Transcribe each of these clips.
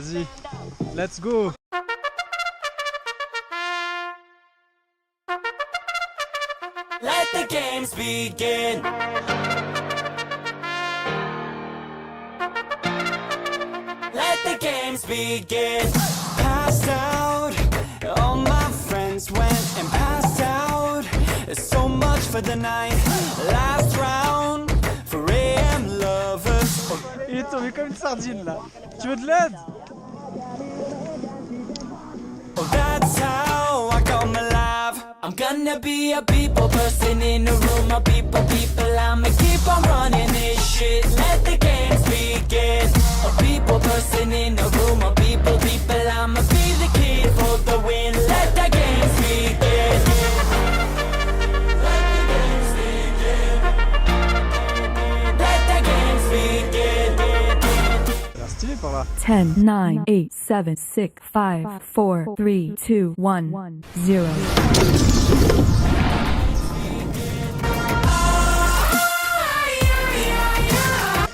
Vas-y, let's go. Let the games begin. Let the games begin. Passed out, all my friends went and passed out. There's so much for the night. Last round for AM lovers. Il est tombé comme une sardine là. Tu veux de l'aide? Oh, that's how I come alive. I'm gonna be a people person in the room. A people, I'ma keep on running this shit. Let the games begin. A people person in the room. A people, I'ma be the kid for the win. Let the games begin. Let the games begin. Let the games begin. C'est stylé par là. 10, 9, 8, 7, 6, 5, 4, 3, 2, 1, 0.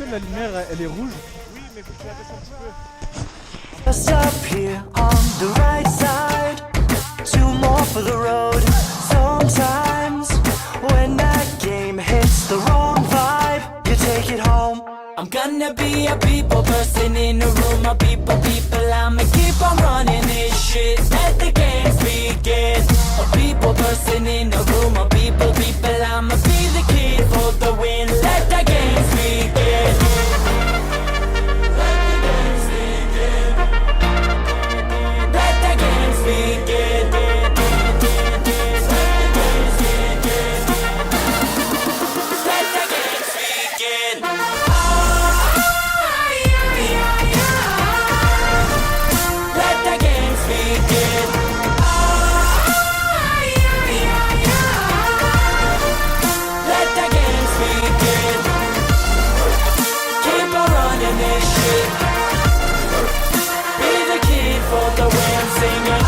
La lumière elle est rouge. Oui, mais faut que tu la baisses un petit peu. Just up here on the right side, 2 more for the road. Sometimes when that game hits the wrong vibe, you take it home. I'm gonna be a people person in the room. A people, I'ma keep on running this shit. Let the games begin. A people person in the room. A people, I'ma be the kid for the win. Let the games begin. Let the games begin. Let the games begin. Let the games begin. Let the games begin. Let the games begin. Let the games begin. Keep on running this shit. Be the kid for the win, singing.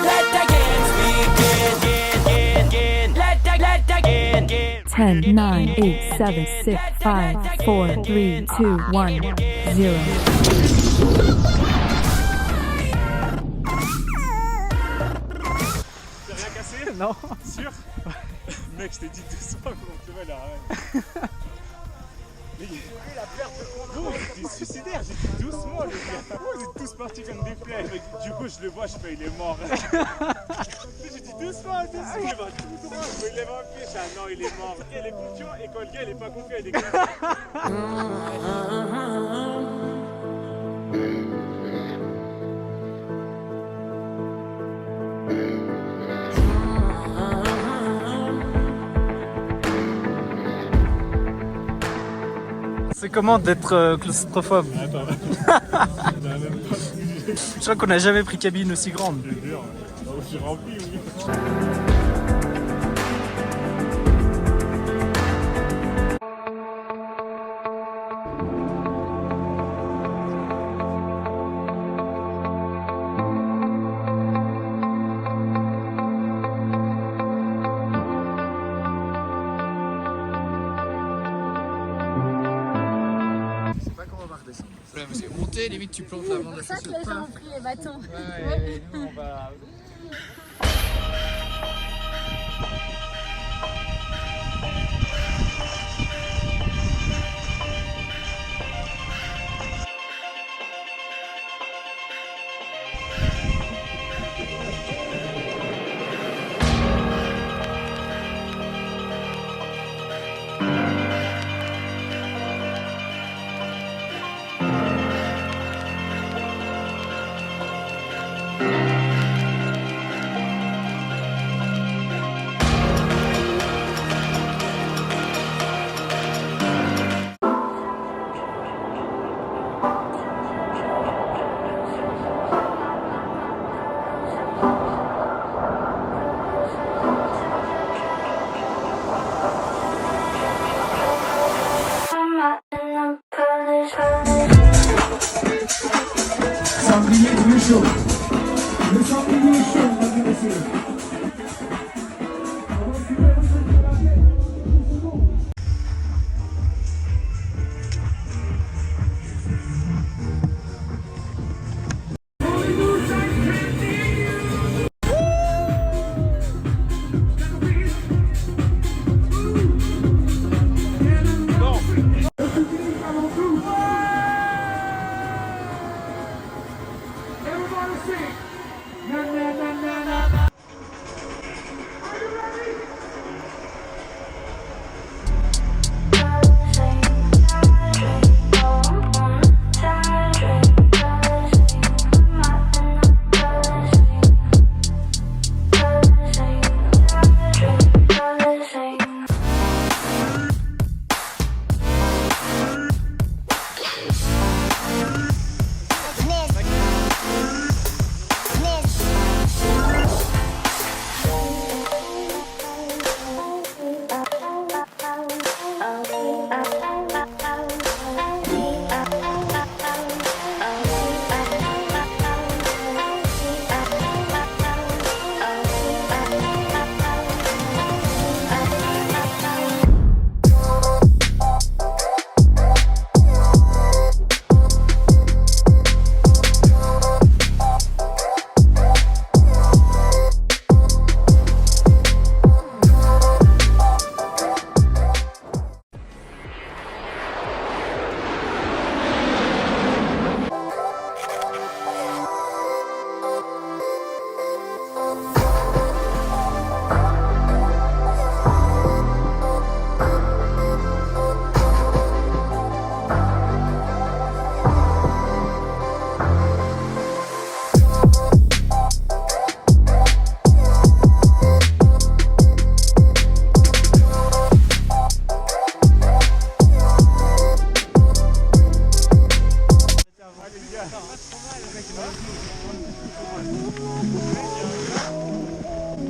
Let the games begin. Let the games 10, 9, 8, 7, 6, 5, 4, 3, 2, 1, 0. T'as rien cassé? Non. Sûr? Mec, je t'ai dit doucement, gros, tu vois là. Mais il a perte de contrôle. J'étais suicidaire, j'ai dit doucement les gars. Vous êtes tous partis comme des flèches. Du coup, je le vois, je fais, il est mort. J'ai dit doucement. Il lève un pied, ah non, il est mort. Il est confiant et quand le gars il est pas confiant, il est confiant. C'est comment d'être claustrophobe? Je crois qu'on n'a jamais pris cabine aussi grande. J'ai rempli, oui. C'est monter, limite tu plantes la main de la C'est pour ça que les gens ont pris les bâtons. Ouais, et nous on va...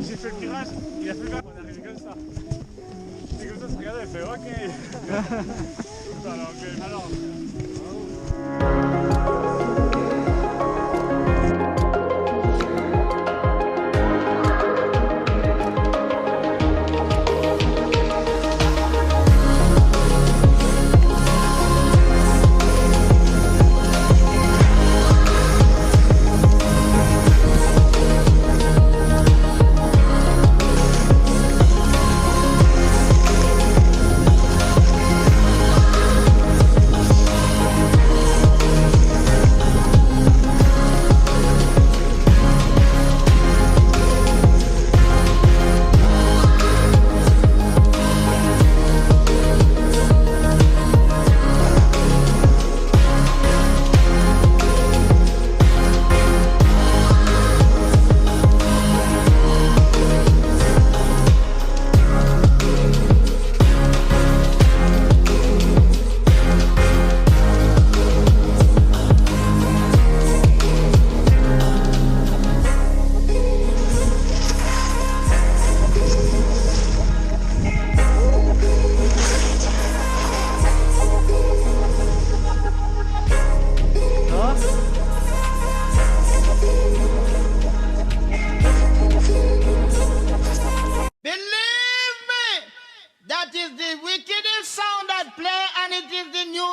J'ai fait le virage, il a fait le virage, on est arrivé comme ça. C'est comme ça, se regarder, elle fait ok. Alors.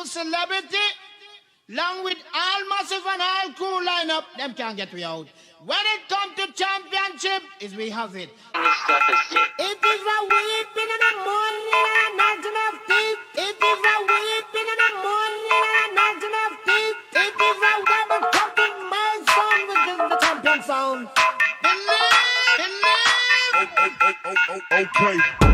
Celebrity, along with all massive and all cool lineup, them can't get we out. When it comes to championship, is we have it. It is a weeping in the morning and not enough teeth. It is a weeping in the morning and not enough teeth. It is a double cupping my song, which is the champion sound. Believe. Okay.